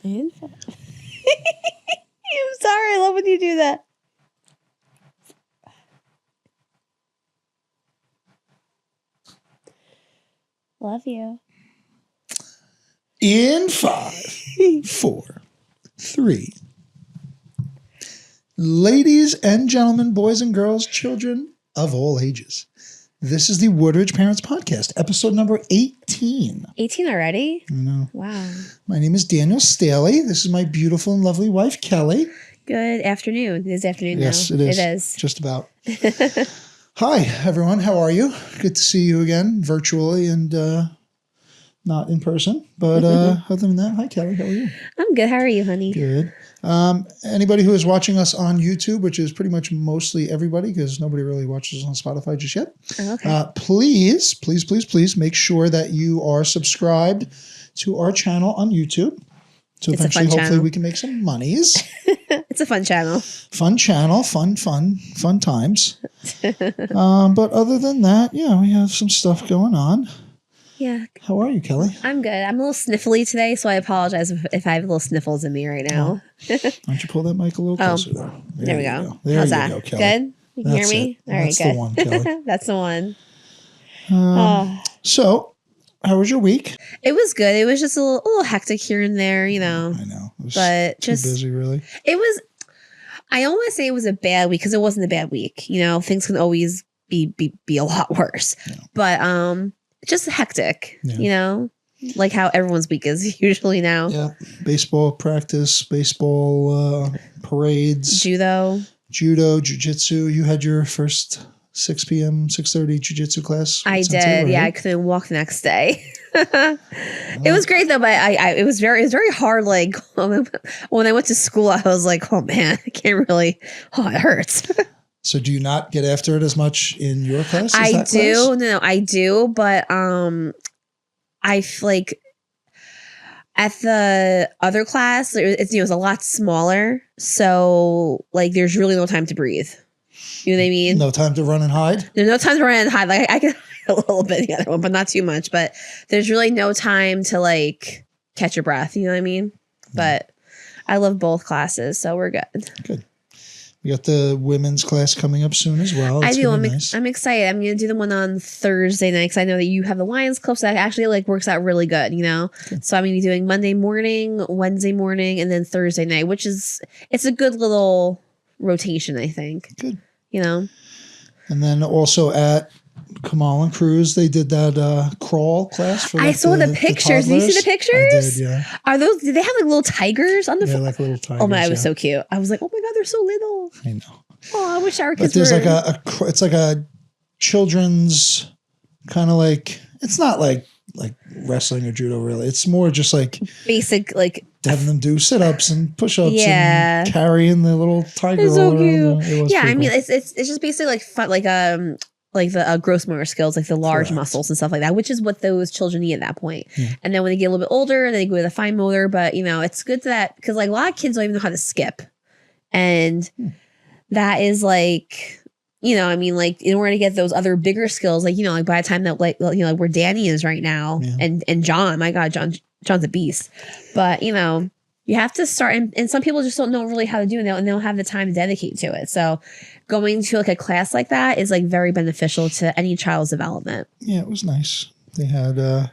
I'm sorry. I love when you do that. Love you. In 5, 4, 3. Ladies and gentlemen, boys and girls, children of all ages. This is the Woodridge Parents Podcast, episode number 18. 18 already? I know. Wow. My name is Daniel Staley. This is my beautiful and lovely wife, Kelly. Good afternoon. It is afternoon yes, now. Yes, it is. It is. Just about. Hi, everyone. How are you? Good to see you again, virtually and not in person. But other than that, hi, Kelly. How are you? I'm good. How are you, honey? Good. Anybody who is watching us on YouTube, which is pretty much mostly everybody because nobody really watches on Spotify just yet. Oh, okay. Please make sure that you are subscribed to our channel on YouTube. So It's eventually, hopefully, channel. we can make some monies. It's a fun channel. Fun channel, fun times. But other than that, yeah, we have some stuff going on. Yeah. How are you, Kelly? I'm good. I'm a little sniffly today, so I apologize if I have little sniffles in me right now. Why don't you pull that mic a little closer there? There we go. There How's you that? go, Kelly. Good? You can That's hear me? it. All right, That's good. the one, Kelly. That's the one. So, how was your week? It was good. It was just a little hectic here and there, you know. I know. It was But too busy, really. It was, I don't want to say it was a bad week because it wasn't a bad week. You know, things can always be a lot worse. Yeah. But just hectic, you know, like how everyone's week is usually now. Yeah. Baseball practice, baseball parades. Judo, Jiu-Jitsu. You had your first 6 p.m., 6:30 Jiu-Jitsu class. I did. Right? Yeah, I couldn't walk the next day. It was great though, but it was very hard. Like when I went to school, I was like, oh man, I can't really. Oh, it hurts. So do you not get after it as much in your class? I do. No, I do. But I feel like at the other class, it's a lot smaller. So like, there's really no time to breathe. You know what I mean? No time to run and hide? There's no time to run and hide. Like I can a little bit in the other one, but not too much. But there's really no time to like catch your breath. You know what I mean? But I love both classes, so we're good. Good. We got the women's class coming up soon as well. I do. I'm excited. I'm going to do the one on Thursday night because I know that you have the Lions Club, so that actually like works out really good, you know? Good. So I'm going to be doing Monday morning, Wednesday morning, and then Thursday night, it's a good little rotation, I think. Good. You know? And then also at Kamal and Cruz, they did that crawl class for I saw the pictures. Did you see the pictures? I did, yeah. Are those, did they have like little tigers on the front? Yeah, like little tigers. Oh my, it was so cute. I was like, oh my God, they're so little. I know. Oh, I wish our kids were. But there's were. it's like a children's kind of like, it's not like wrestling or judo really. It's more just like basic, like having them do sit-ups and push-ups and carrying the little tiger. It's so cute. Yeah, I mean, cool. it's just basically like fun, like the gross motor skills, like the large muscles and stuff like that, which is what those children need at that point. Yeah. And then when they get a little bit older, they go to the fine motor. But you know, it's good that because like a lot of kids don't even know how to skip, and that is like. You know, I mean, like in order to get those other bigger skills, like, you know, like by the time that like, you know, like where Danny is right now and John, my God, John's a beast. But, you know, you have to start and some people just don't know really how to do it and they don't have the time to dedicate to it. So going to like a class like that is like very beneficial to any child's development. Yeah, it was nice. They had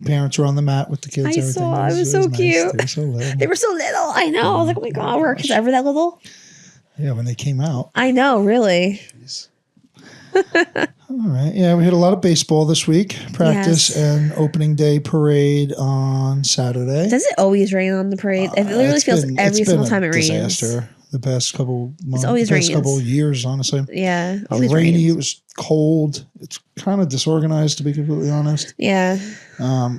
parents were on the mat with the kids. I saw. It was so cute. Nice. They were so little. They were so little. I know. I was like, oh my God, were our kids ever that little? Yeah, when they came out. I know, really. All right. Yeah, we had a lot of baseball this week. Practice and opening day parade on Saturday. Does it always rain on the parade? It literally feels every single time it rains. Disaster the past couple months. It's always the past couple years, honestly. Yeah. It was rainy. Rains. It was cold. It's kind of disorganized, to be completely honest. Yeah.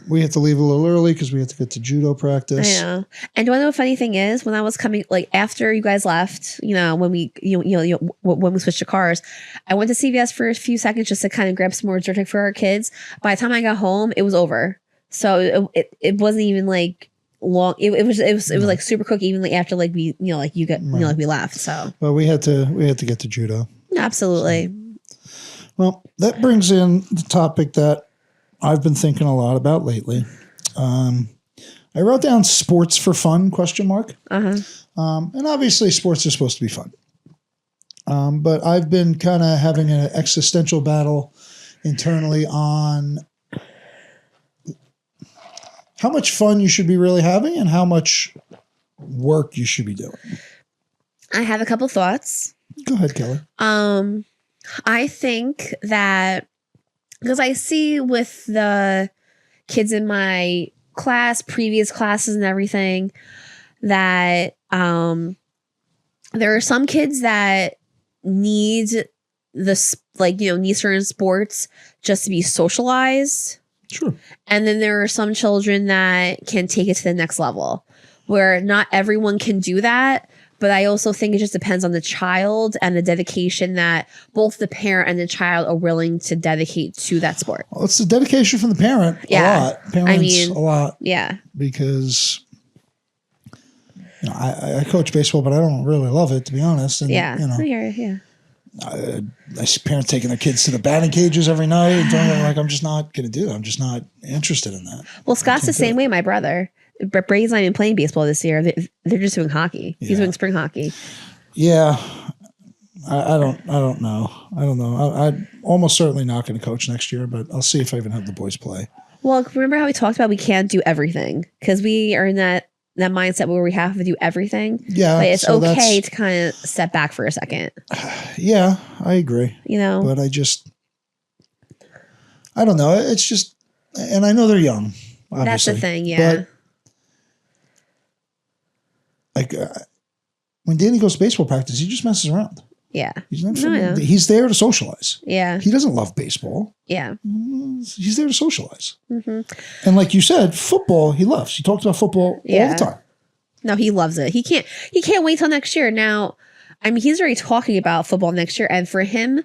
We had to leave a little early because we had to get to judo practice. I know. And do you want to know what the funny thing is? When I was coming, like after you guys left, you know, when we, when we switched to cars, I went to CVS for a few seconds just to kind of grab some more drink for our kids. By the time I got home, it was over. So it wasn't even like long. It was like super quick, even like after like we, you know, like you got, you know, like we left. So, but we had to get to judo. Absolutely. So, well, that brings in the topic that I've been thinking a lot about lately. I wrote down sports for fun, question mark. Uh-huh. And obviously sports are supposed to be fun. But I've been kind of having an existential battle internally on how much fun you should be really having and how much work you should be doing. I have a couple thoughts. Go ahead, Kelly. I think that because I see with the kids in my class, previous classes and everything, that there are some kids that need this, like, you know, need certain sports just to be socialized. Sure. And then there are some children that can take it to the next level where not everyone can do that. But I also think it just depends on the child and the dedication that both the parent and the child are willing to dedicate to that sport. Well, it's the dedication from the parent. Yeah. A lot. Parents, a lot. Yeah. Because you know, I coach baseball, but I don't really love it, to be honest. And, Yeah. you know, Yeah. I see parents taking their kids to the batting cages every night and doing it. Like, I'm just not going to do that. I'm just not interested in that. Well, Scott's the same way, my brother. But Brady's not even playing baseball this year. They're just doing hockey. He's doing spring hockey. Yeah. I don't know. I'm almost certainly not going to coach next year, but I'll see if I even have the boys play. Well, remember how we talked about we can't do everything because we are in that mindset where we have to do everything. Yeah. But it's okay to kind of step back for a second. Yeah, I agree. You know? But I don't know. It's just, and I know they're young, obviously. That's the thing, yeah. But like when Danny goes to baseball practice, he just messes around. Yeah. He's there to socialize. Yeah. He doesn't love baseball. Yeah. He's there to socialize. Mm-hmm. And like you said, football, he loves. He talks about football all the time. No, he loves it. He can't wait till next year. Now, I mean, he's already talking about football next year. And for him,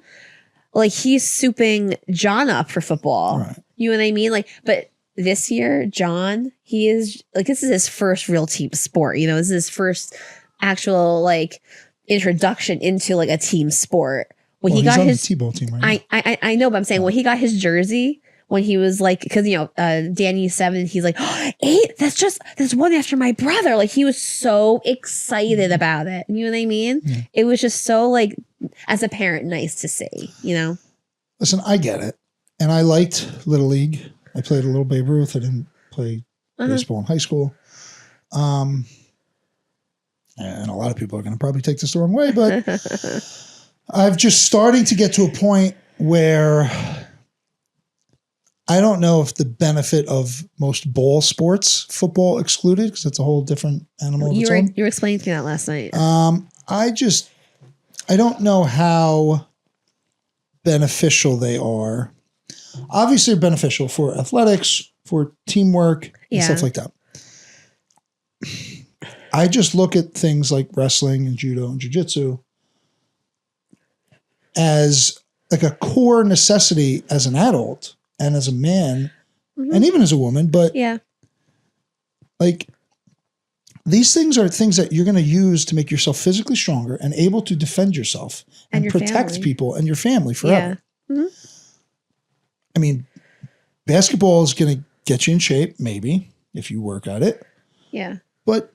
like, he's souping John up for football. Right. You know what I mean? Like, but this year, John, he is like, this is his first real team sport. You know, this is his first actual like introduction into like a team sport. When he got his the T-ball team, right? I know, but I'm saying when he got his jersey, when he was like, because you know, Danny's 7, he's like, oh, 8. That's one after my brother. Like he was so excited about it. You know what I mean? Yeah. It was just so like, as a parent, nice to see. You know. Listen, I get it, and I liked Little League. I played a little Babe Ruth. I didn't play baseball in high school. And a lot of people are going to probably take this the wrong way, but I've just starting to get to a point where I don't know if the benefit of most ball sports, football excluded, because it's a whole different animal. You were explaining to me that last night. I don't know how beneficial they are. Obviously beneficial for athletics, for teamwork, and stuff like that. I just look at things like wrestling and judo and jiu-jitsu as like a core necessity as an adult and as a man and even as a woman. But like these things are things that you're going to use to make yourself physically stronger and able to defend yourself and protect people and your family forever. Yeah. Mm-hmm. I mean, basketball is going to get you in shape, maybe, if you work at it. Yeah. But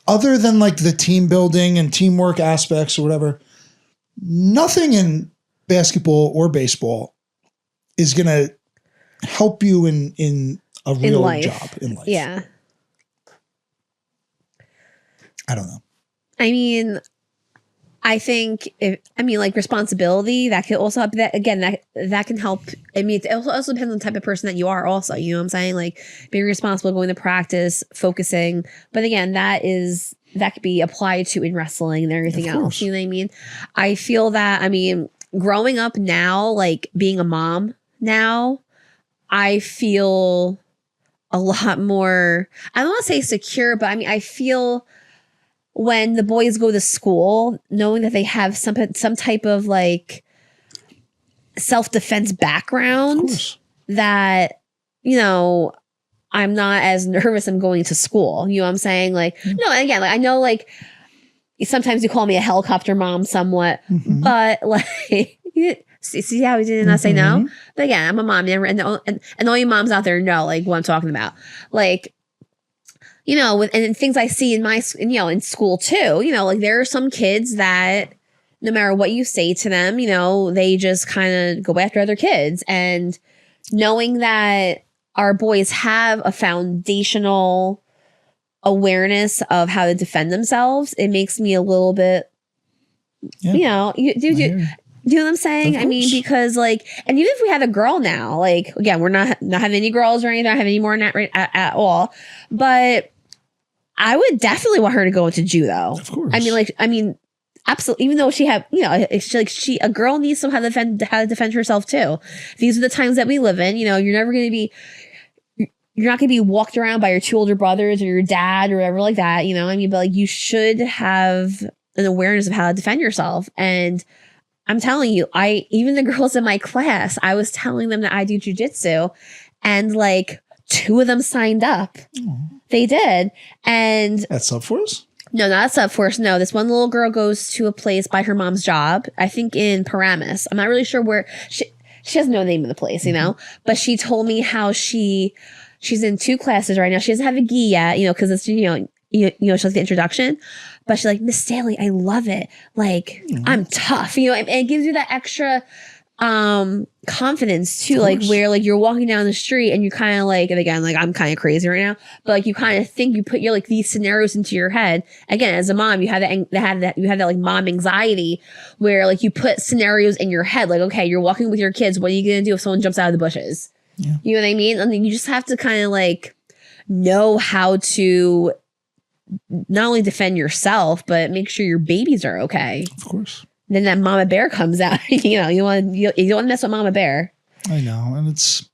other than like the team building and teamwork aspects or whatever, nothing in basketball or baseball is going to help you in a real job in life. Yeah. I don't know. I mean, I think like responsibility, that could also help. That again, that can help. I mean, it also depends on the type of person that you are also, you know what I'm saying? Like being responsible, going to practice, focusing. But again, that could be applied to in wrestling and everything else. You know what I mean? I feel that, I mean, growing up now, like being a mom now, I feel a lot more, I don't want to say secure, but I mean, I feel when the boys go to school, knowing that they have some type of like self-defense background, that, you know, I'm not as nervous I'm going to school. You know what I'm saying? Like, no, again, like I know like sometimes you call me a helicopter mom somewhat, but like, see how we did not say no? But again, I'm a mom, and all you moms out there know like what I'm talking about. Like, you know, and things I see in my, you know, in school too, you know, like there are some kids that no matter what you say to them, you know, they just kind of go after other kids. And knowing that our boys have a foundational awareness of how to defend themselves, it makes me a little bit, you know, do you know what I'm saying? I mean, because like, and even if we have a girl now, like, again, we're not having any girls or anything, not having any more at all, but I would definitely want her to go into judo. Of course. I mean, absolutely. Even though she had, you know, a girl needs to know how to defend herself too. These are the times that we live in. You know, you're not going to be walked around by your 2 older brothers or your dad or whatever like that. You know, I mean, but like you should have an awareness of how to defend yourself. And I'm telling you, even the girls in my class, I was telling them that I do jiu-jitsu, and like 2 of them signed up. They did. And at Subforce? No, not at Subforce. No, this one little girl goes to a place by her mom's job, I think in Paramus. I'm not really sure where she has no name of the place, you know, but she told me how she's in 2 classes right now. She doesn't have a gi yet, you know, because it's, you know, she like the introduction, but she's like, Miss Staley, I love it. Like, I'm tough, you know, and it gives you that extra confidence too, like where like you're walking down the street and you kind of like, and again, like I'm kind of crazy right now, but like you kind of think, you put your like these scenarios into your head. Again, as a mom, you have that like mom anxiety where like you put scenarios in your head, like, okay, you're walking with your kids. What are you going to do if someone jumps out of the bushes? Yeah. You know what I mean? I mean, you just have to kind of like know how to not only defend yourself, but make sure your babies are okay. Of course. Then that mama bear comes out. You know, you don't want to mess with mama bear. I know. And it's,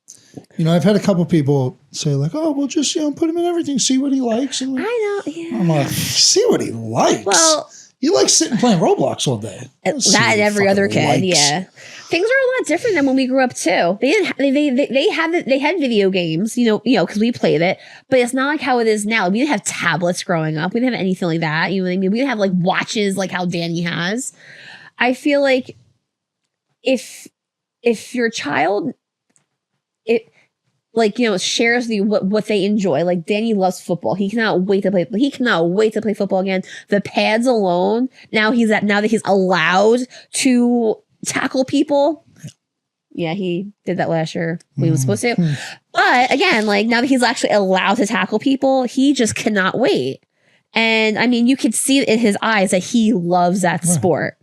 you know, I've had a couple people say like, oh, we'll just, you know, put him in everything, see what he likes. And I know. Yeah. I'm like, see what he likes. Well, he likes sitting playing Roblox all day. That and every other kid. Likes. Yeah. Things are a lot different than when we grew up too. They had video games, you know, because we played it, but it's not like how it is now. We didn't have tablets growing up. We didn't have anything like that. You know what I mean? We didn't have like watches like how Danny has. I feel like if your child, like, you know, shares what they enjoy, like Danny loves football. He cannot wait to play football again. The pads alone. Now that he's allowed to tackle people. Yeah, he did that last year. We were supposed to. But again, like now that he's actually allowed to tackle people, he just cannot wait. And I mean, you could see it in his eyes that he loves that sport.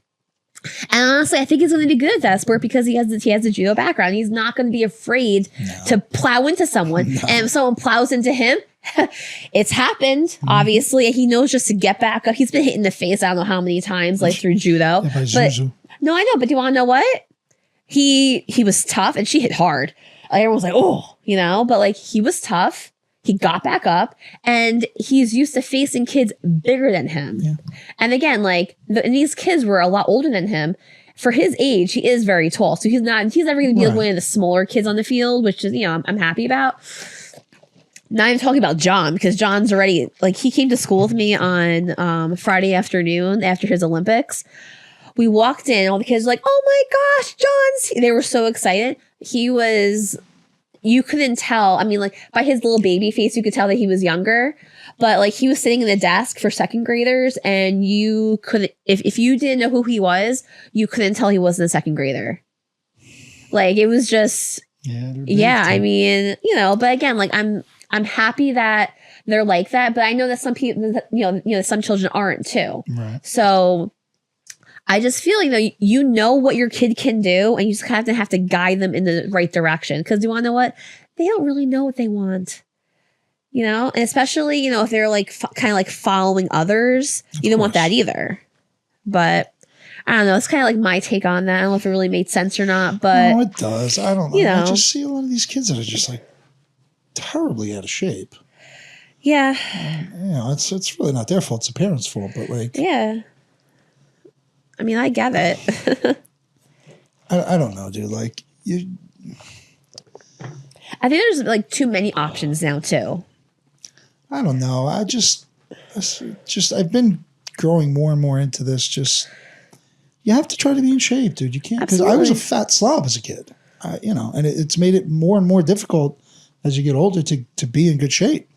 And honestly, I think he's going to be good at that sport because he has a judo background. He's not going to be afraid to plow into someone. And if someone plows into him, it's happened, obviously. He knows just to get back up. He's been hit in the face, I don't know how many times, like through judo. No, I know. But do you want to know what? He was tough and she hit hard. Like, everyone was like, oh, you know, but like he was tough. He got back up and he's used to facing kids bigger than him. Yeah. And again, like and these kids were a lot older than him. For his age, he is very tall. So he's never going to be like one of the smaller kids on the field, which is, you know, I'm happy about. Not even talking about John, because John's already, like, he came to school with me on Friday afternoon after his Olympics. We walked in, all the kids were like, oh my gosh, John's. They were so excited. You couldn't tell. I mean, like by his little baby face, you could tell that he was younger, but like he was sitting in the desk for 2nd graders and you couldn't, if you didn't know who he was, you couldn't tell he wasn't a 2nd grader. Like it was just, I mean, you know, but again, like I'm happy that they're like that, but I know that some people, you know, some children aren't too. Right. So I just feel, you know what your kid can do, and you just have to guide them in the right direction. Because you want to know what? They don't really know what they want. You know? And especially, you know, if they're like kind of like following others, you don't want that either. But I don't know. It's kind of like my take on that. I don't know if it really made sense or not, but. No, it does. I don't know. You know. I just see a lot of these kids that are just like terribly out of shape. Yeah. You know, it's really not their fault. It's the parents' fault, but like. Yeah. I mean, I get it. I don't know, dude. Like you, I think there's like too many options now too. I don't know. I've been growing more and more into this. Just you have to try to be in shape, dude. You can't, because I was a fat slob as a kid. You know, and it's made it more and more difficult as you get older to be in good shape.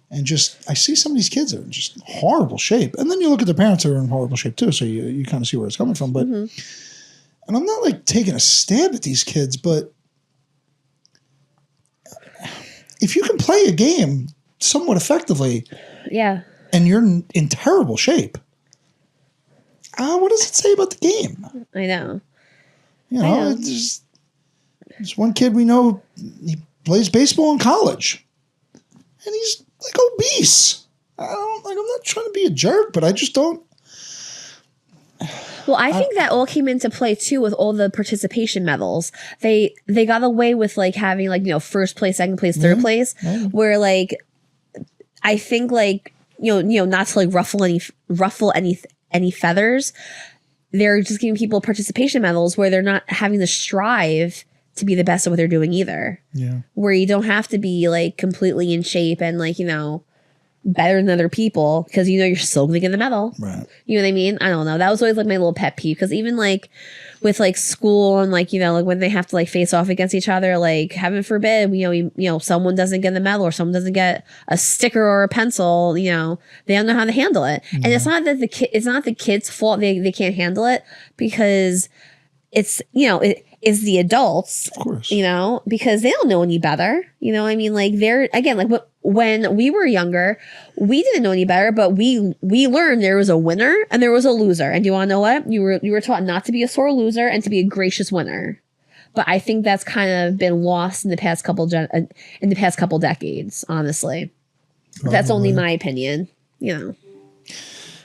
And I see some of these kids that are in just horrible shape. And then you look at their parents that are in horrible shape too. So you kind of see where it's coming from. But, and I'm not like taking a stab at these kids, but if you can play a game somewhat effectively, and you're in terrible shape, what does it say about the game? I know. You know, there's one kid we know, he plays baseball in college, and he's like obese. I'm not trying to be a jerk, but I just don't. Well, I think that all came into play too with all the participation medals. They got away with like having like, you know, first place, second place, third place, where like I think like you know not to like ruffle any feathers. They're just giving people participation medals where they're not having to strive to be the best at what they're doing either. Yeah, where you don't have to be like completely in shape and like, you know, better than other people because you know you're still gonna get the medal. Right. You know what I mean? I don't know. That was always like my little pet peeve because even like with like school and like, you know, like when they have to like face off against each other, like heaven forbid, you know, someone doesn't get the medal or someone doesn't get a sticker or a pencil, you know, they don't know how to handle it. And it's not that it's not the kid's fault they can't handle it because it's, you know, it's the adults, of course, you know, because they don't know any better. You know, I mean, like they're again, like when we were younger, we didn't know any better, but we learned there was a winner and there was a loser. And you want to know what? You were taught not to be a sore loser and to be a gracious winner. But I think that's kind of been lost in the past couple decades. Honestly, probably. That's only my opinion. You know.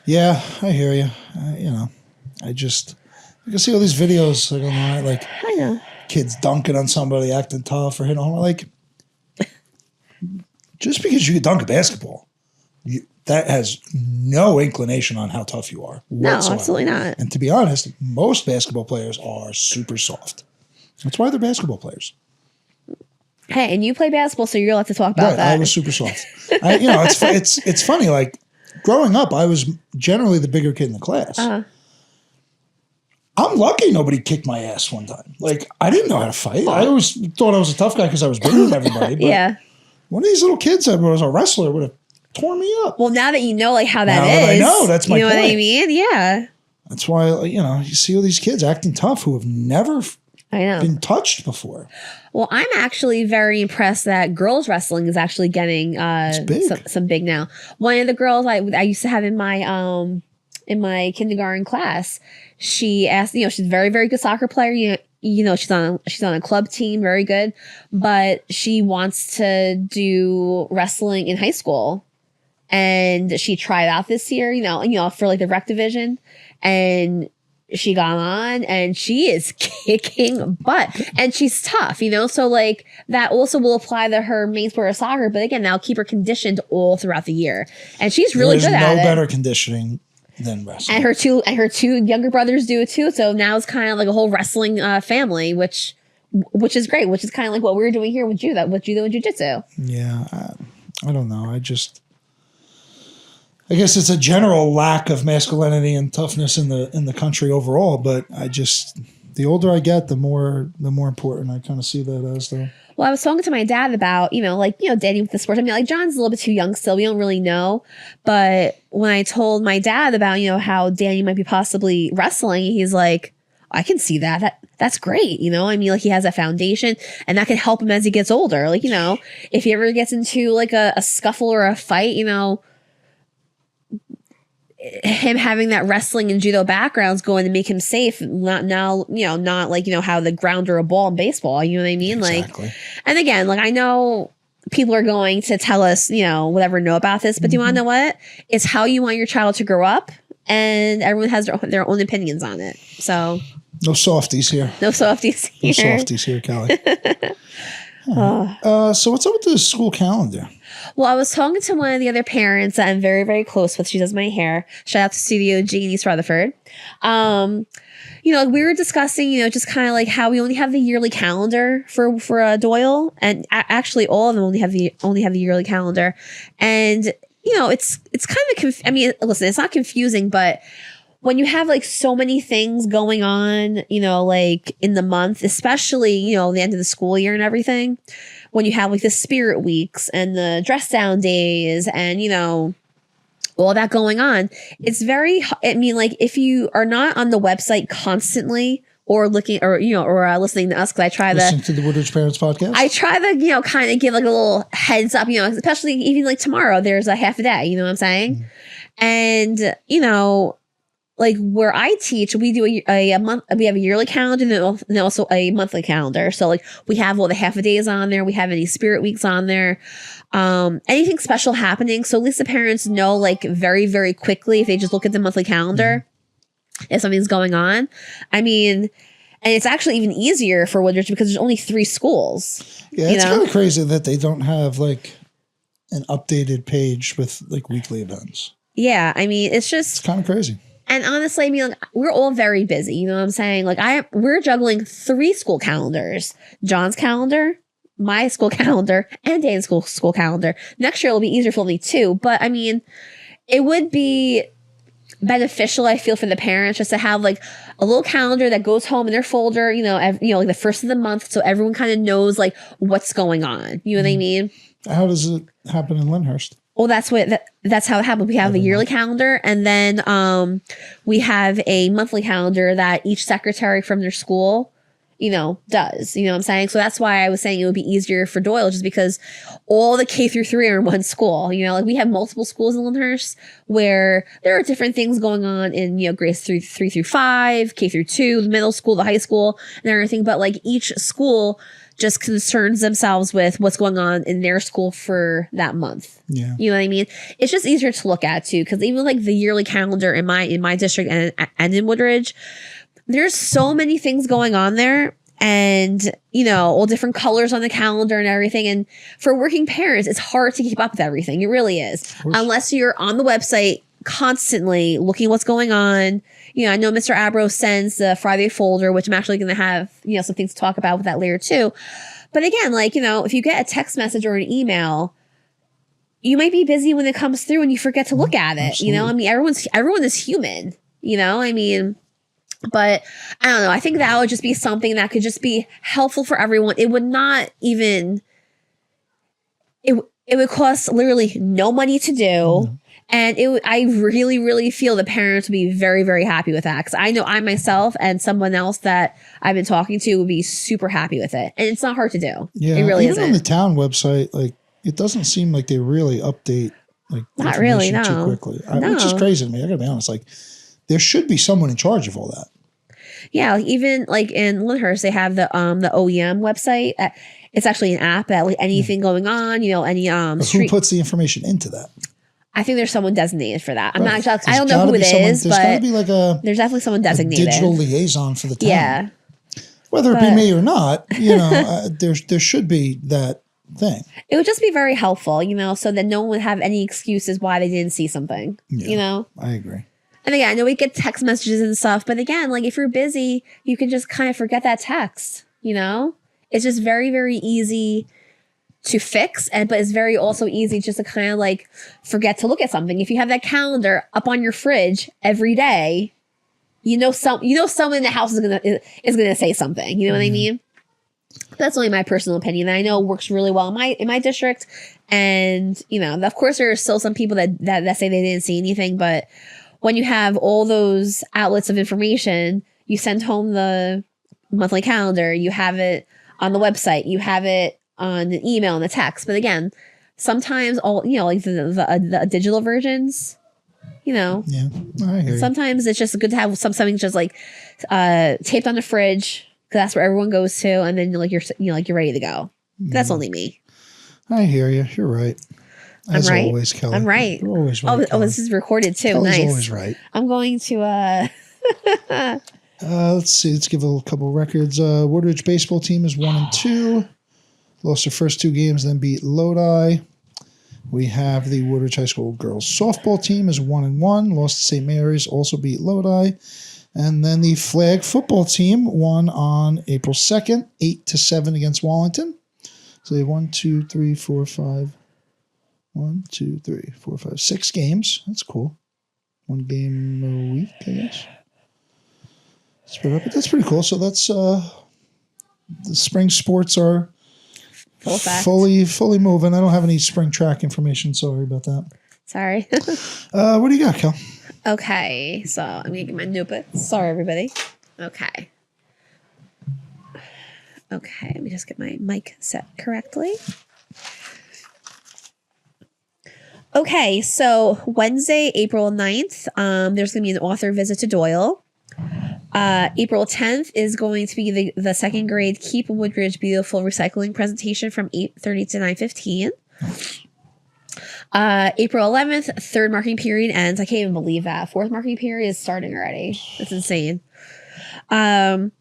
Yeah, I hear you. You know, you can see all these videos like online, like I know kids dunking on somebody, acting tough or hitting home. Like, just because you can dunk a basketball, that has no inclination on how tough you are. No, absolutely not. And to be honest, most basketball players are super soft. That's why they're basketball players. Hey, and you play basketball, so you're allowed to talk about that. I was super soft. You know, it's funny. Like growing up, I was generally the bigger kid in the class. I'm lucky nobody kicked my ass one time. Like, I didn't know how to fight. I always thought I was a tough guy because I was bigger than everybody. But one of these little kids that was a wrestler would have torn me up. Well, now that you know like how that is. I know, that's my point. You know what I mean? Yeah. That's why, you know, you see all these kids acting tough who have never been touched before. Well, I'm actually very impressed that girls wrestling is actually getting some big now. One of the girls I used to have in my kindergarten class, she asked, you know, she's a very, very good soccer player. You know, she's on a club team, very good, but she wants to do wrestling in high school. And she tried out this year, you know, for like the rec division, and she got on and she is kicking butt and she's tough, you know, so like that also will apply to her main sport of soccer. But again, that'll keep her conditioned all throughout the year. And she's really good at it. No better conditioning than wrestling. And her two younger brothers do it too. So now it's kind of like a whole wrestling family, which is great, which is kind of like what we're doing here with Judo and Jiu-Jitsu. Yeah. I don't know. I guess it's a general lack of masculinity and toughness in the country overall, but the older I get, the more important I kind of see that as, though. Well, I was talking to my dad about, you know, like, you know, dating with the sports. I mean, like John's a little bit too young still. We don't really know. But when I told my dad about, you know, how Danny might be possibly wrestling, he's like, I can see that. That's great. You know, I mean, like he has a foundation and that can help him as he gets older. Like, you know, if he ever gets into like a scuffle or a fight, you know, him having that wrestling and judo background is going to make him safe. Not like, you know, how the ground or a ball in baseball. You know what I mean? Exactly. Like, and again, like I know people are going to tell us, you know, whatever know about this, but do you want to know what? It's how you want your child to grow up, and everyone has their own opinions on it. So no softies here. No softies here. No softies here, Callie. So what's up with the school calendar? Well, I was talking to one of the other parents that I'm very, very close with. She does my hair. Shout out to Studio G in East Rutherford. You know, we were discussing, you know, just kind of like how we only have the yearly calendar for Doyle, and actually all of them only have the yearly calendar. And you know, it's kind of I mean, listen, it's not confusing, but when you have like so many things going on, you know, like in the month, especially, you know, the end of the school year and everything, when you have like the spirit weeks and the dress down days and, you know, all that going on, it's very, I mean, like if you are not on the website constantly or looking or, you know, or listening to us, because I try listening to the Woodridge Parents Podcast. I try to, you know, kind of give like a little heads up, you know, especially even like tomorrow, there's a half a day, you know what I'm saying? And, you know, like where I teach, we do a month, we have a yearly calendar and also a monthly calendar. So like we have all the half a days on there. We have any spirit weeks on there. Anything special happening. So at least the parents know like very, very quickly if they just look at the monthly calendar, if something's going on. I mean, and it's actually even easier for Woodridge because there's only 3 schools. Yeah, it's kind of crazy that they don't have like an updated page with like weekly events. Yeah, I mean, it's kind of crazy. And honestly, I mean, like, we're all very busy. You know what I'm saying? Like we're juggling 3 school calendars: John's calendar, my school calendar, and Dane's school calendar. Next year it'll be easier for me too. But I mean, it would be beneficial, I feel, for the parents just to have like a little calendar that goes home in their folder, you know, like the first of the month, so everyone kind of knows like what's going on. You know what I mean? How does it happen in Lyndhurst? Well, that's how it happened. We have a yearly calendar, and then we have a monthly calendar that each secretary from their school, you know, does. You know what I'm saying? So that's why I was saying it would be easier for Doyle, just because all the K through 3 are in one school. You know, like we have multiple schools in Lyndhurst where there are different things going on in, you know, grades 3 through 5, K through 2, the middle school, the high school, and everything. But like each school just concerns themselves with what's going on in their school for that month. Yeah. You know what I mean? It's just easier to look at too, because even like the yearly calendar in my district and in Woodridge, there's so many things going on there, and, you know, all different colors on the calendar and everything. And for working parents, it's hard to keep up with everything. It really is. Unless you're on the website constantly looking what's going on. You know, I know Mr. Abro sends the Friday folder, which I'm actually going to have, you know, some things to talk about with that later too. But again, like, you know, if you get a text message or an email, you might be busy when it comes through and you forget to look at it. Absolutely. You know, I mean, everyone is human, you know, I mean, but I don't know. I think that would just be something that could just be helpful for everyone. It would not even, it would cost literally no money to do. Mm-hmm. And I really, really feel the parents would be very, very happy with that. Because I know I myself and someone else that I've been talking to would be super happy with it. And it's not hard to do. Yeah, it really isn't. Even on the town website, like, it doesn't seem like they really update like not really, no. too quickly. No. Which is crazy to me. I gotta be honest. Like, there should be someone in charge of all that. Yeah, like even like in Lyndhurst, they have the OEM website. It's actually an app that like anything going on, you know, any who puts the information into that? I think there's someone designated for that. I'm not sure. I don't know who it is, but gotta be like there's definitely someone designated. A digital liaison for the town. Yeah. Whether it be me or not, you know, there should be that thing. It would just be very helpful, you know, so that no one would have any excuses why they didn't see something. Yeah, you know? I agree. And again, I know we get text messages and stuff, but again, like if you're busy, you can just kind of forget that text, you know? It's just very, very easy to fix, but it's very also easy just to kind of like forget to look at something. If you have that calendar up on your fridge every day, you know someone in the house is gonna say something. You know what I mean? That's only my personal opinion. I know it works really well in my district, and you know, of course, there are still some people that say they didn't see anything, but when you have all those outlets of information, you send home the monthly calendar, you have it on the website, you have it on the email and the text. But again, sometimes all, you know, like the digital versions, you know, yeah, I hear sometimes it's just good to have something just like taped on the fridge, because that's where everyone goes to, and then like you're ready to go. That's only me. I hear you. You're right. As I'm right. Always, Kelly. I'm right. You're always right. Oh, this is recorded too. Kelly's nice. Always right. I'm going to let's see. Let's give a couple of records. Woodridge baseball team is 1-2. Lost their first 2 games, then beat Lodi. We have the Woodridge High School girls softball team is 1-1. Lost to St. Mary's, also beat Lodi. And then the flag football team won on April 2nd, 8-7 against Wallington. So they have 6 games. That's cool. 1 game a week, I guess. Spread up, but that's pretty cool. So that's the spring sports are full effect. Fully moving. I don't have any spring track information. Sorry about that. Sorry. What do you got, Kel? Okay, so I'm gonna get my notebook. Sorry, everybody. Okay, let me just get my mic set correctly. Okay, so Wednesday, April 9th, there's going to be an author visit to Doyle. April 10th is going to be the second grade Keep Woodridge Beautiful recycling presentation from 8:30 to 9:15. April 11th, third marking period ends. I can't even believe that. Fourth marking period is starting already. That's insane. Then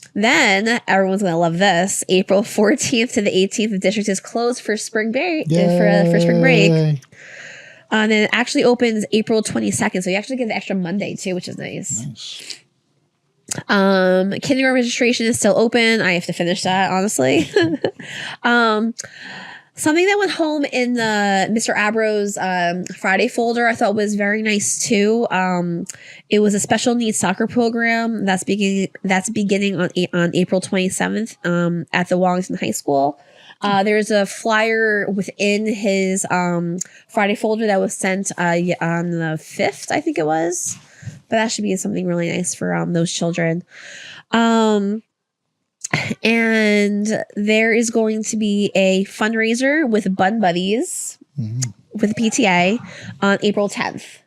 everyone's going to love this. April 14th to the 18th, the district is closed for spring break. For spring break. And then it actually opens April 22nd. So you actually get the extra Monday too, which is nice. Kindergarten registration is still open. I have to finish that, honestly. Something that went home in the Mr. Abro's Friday folder I thought was very nice too. It was a special needs soccer program that's beginning on April 27th at the Wellington High School. There's a flyer within his Friday folder that was sent on the 5th, I think it was. But that should be something really nice for those children. And there is going to be a fundraiser with Bun Buddies with the PTA on April 10th.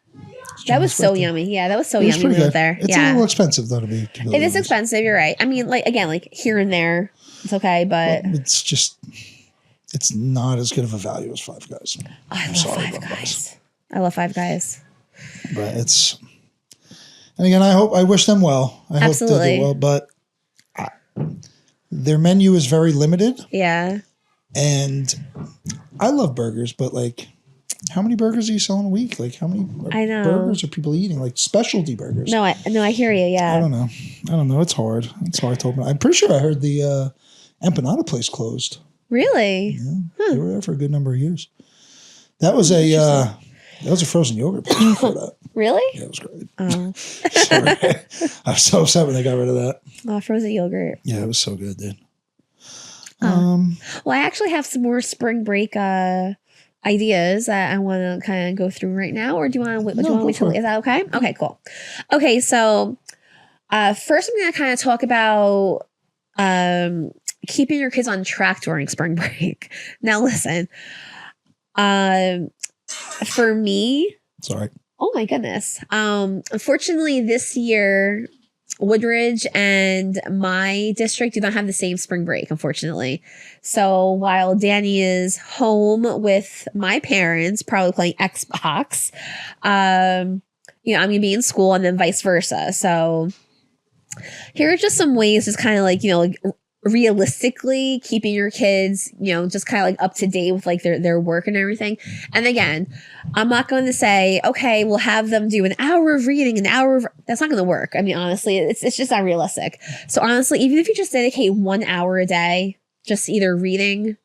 That was so yummy. Yeah, that was so yummy when we were there. It's a little expensive though to be. It is expensive. You're right. I mean, like here and there, it's okay, but it's not as good of a value as Five Guys. I love Five Guys. But and again, I wish them well. I hope they do well, but their menu is very limited. Yeah. And I love burgers, but like, how many burgers are you selling a week? Like, how many burgers are people eating? Like specialty burgers. No, I hear you. Yeah. I don't know. It's hard. I'm pretty sure I heard the empanada place closed. Really? Yeah. They were there for a good number of years. That was a frozen yogurt place before that. Really? Yeah, it was great. Oh. Sorry. I was so upset when they got rid of that. Oh, frozen yogurt. Yeah, it was so good, dude. Well, I actually have some more spring break ideas that I want to kind of go through right now, or do you want to wait? Is that okay? Okay, cool. Okay, so first I'm going to kind of talk about keeping your kids on track during spring break. Now, listen, for me, sorry. Oh my goodness. Unfortunately, this year, Woodridge and my district do not have the same spring break, unfortunately. So while Danny is home with my parents, probably playing Xbox, I'm going to be in school and then vice versa. So here are just some ways, just kind of like, realistically keeping your kids, just kind of like up to date with like their work and everything. And again, I'm not going to say, okay, we'll have them do an hour of reading, that's not going to work. I mean, honestly, it's just not realistic. So honestly, even if you just dedicate 1 hour a day, just either reading,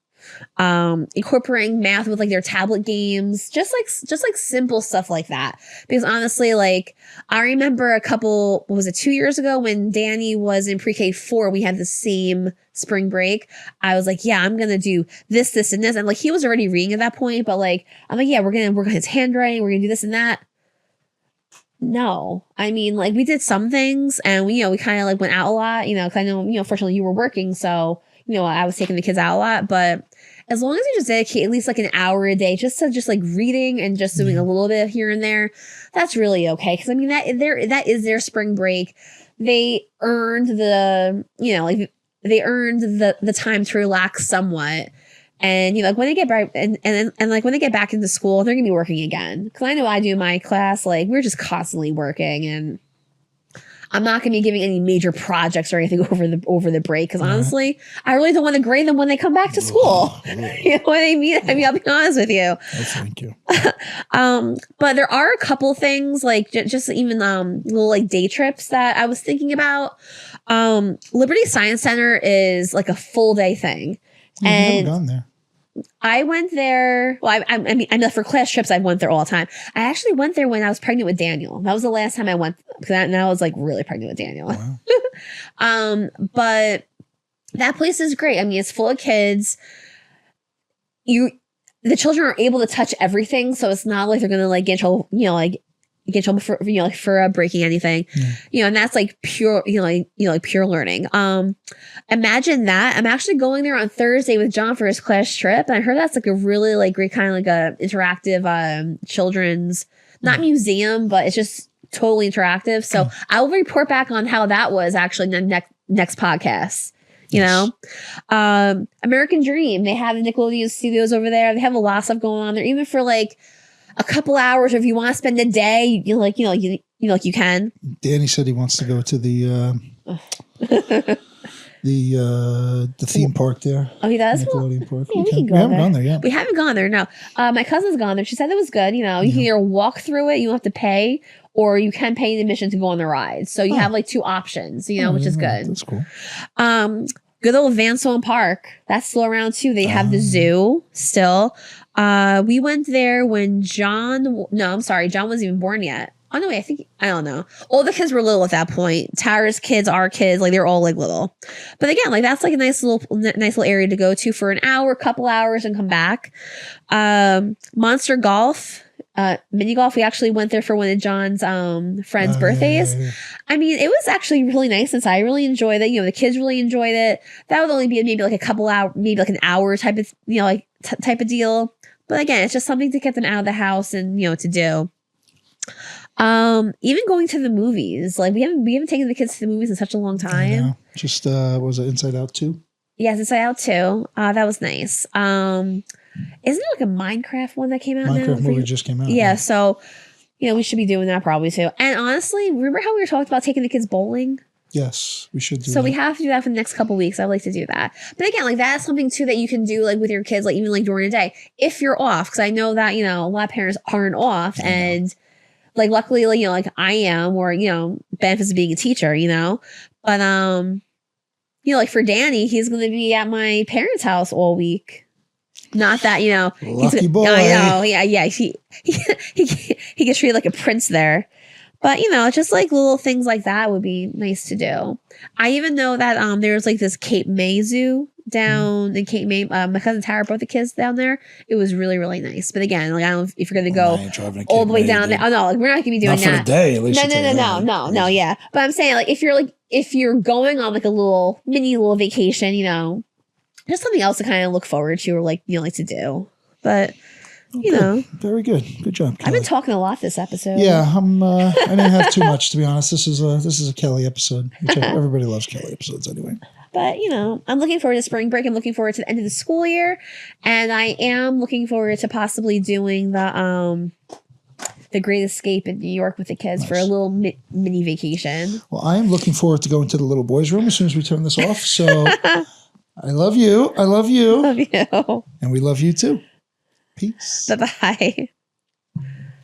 incorporating math with like their tablet games, just like simple stuff like that. Because honestly, like I remember 2 years ago when Danny was in pre-K 4, we had the same spring break. I was like, yeah, I'm going to do this, and this. And like, he was already reading at that point, but like, I'm like, yeah, we're going to work on his handwriting. We're going to do this and that. No, I mean, like we did some things and we kind of like went out a lot, cause I know, fortunately you were working. So, I was taking the kids out a lot, but as long as you just dedicate at least like an hour a day just to just like reading and just doing a little bit here and there, that's really okay. Cause I mean, that is their spring break. They earned the time to relax somewhat. And like when they get back and like when they get back into school, they're gonna be working again. Cause I know I do my class, like we're just constantly working, and I'm not going to be giving any major projects or anything over the break because honestly, I really don't want to grade them when they come back to school. You know what I mean? I mean, I'll be honest with you. Oh, thank you. But there are a couple things like just even little like day trips that I was thinking about. Liberty Science Center is like a full day thing, I've never gone there. I went there. Well, I mean, for class trips, I went there all the time. I actually went there when I was pregnant with Daniel. That was the last time I went. And I was like really pregnant with Daniel. Wow. But that place is great. I mean, it's full of kids. the children are able to touch everything, so it's not like they're gonna like get in trouble, like get in trouble for like for breaking anything, and that's like pure, like pure learning. Imagine that. I'm actually going there on Thursday with John for his class trip, and I heard that's like a really like great kind of like a interactive children's not museum, but it's just totally interactive. So I will report back on how that was actually in the next podcast. American Dream, they have the Nickelodeon studios over there. They have a lot of stuff going on there, even for like a couple hours, or if you want to spend a day, you can. Danny said he wants to go to the theme park there. Oh, he does? Nickelodeon Park. Yeah, we haven't gone there yet. We haven't gone there, no. My cousin's gone there. She said it was good. You can either walk through it, you don't have to pay, or you can pay an admission to go on the ride. So you have like two options, which is good. That's cool. Good old Van Solon Park. That's still around too. They have the zoo still. We went there when John wasn't even born yet. Oh no, I don't know. All the kids were little at that point. Tara's kids, our kids, like they're all like little. But again, like that's like a nice little area to go to for an hour, couple hours, and come back. Monster Golf, mini golf. We actually went there for one of John's friends' birthdays. Yeah. I mean, it was actually really nice inside. I really enjoyed it. The kids really enjoyed it. That would only be maybe like a couple hours, maybe like an hour type of type of deal. But again, it's just something to get them out of the house and to do. Even going to the movies, like we haven't taken the kids to the movies in such a long time. Just what was it, Inside Out 2? Yes, Inside Out 2. That was nice. Isn't there like a Minecraft one that came out now? Minecraft movie just came out. Yeah, so we should be doing that probably too. And honestly, remember how we were talking about taking the kids bowling? Yes, we should do so that. we have to do that for the next couple of weeks. I'd like to do that. But again, like that's something too that you can do like with your kids, like even like during the day if you're off. Because I know that a lot of parents aren't off, and like luckily, like like I am, or benefits of being a teacher, But like for Danny, he's going to be at my parents' house all week. Not that lucky boy. I know, yeah. He gets treated like a prince there. But just like little things like that would be nice to do. I even know that there's like this Cape May Zoo down in Cape May. My cousin Tara brought the kids down there. It was really, really nice. But again, like I don't know if you're gonna go all the way down there. Oh no, like we're not gonna be doing not for that. The day, at least No, yeah. But I'm saying like if you're going on like a little vacation, just something else to kind of look forward to or like like to do. But very good job, Kelly. I've been talking a lot this episode. Yeah, I didn't have too much, to be honest. This is a Kelly episode, which everybody loves Kelly episodes anyway. But I'm looking forward to spring break. I'm looking forward to the end of the school year, and I am looking forward to possibly doing the Great Escape in New York with the kids for a little mini vacation. Well, I am looking forward to going to the little boys' room as soon as we turn this off. So I love you. Love you. And we love you too. Peace. Bye-bye.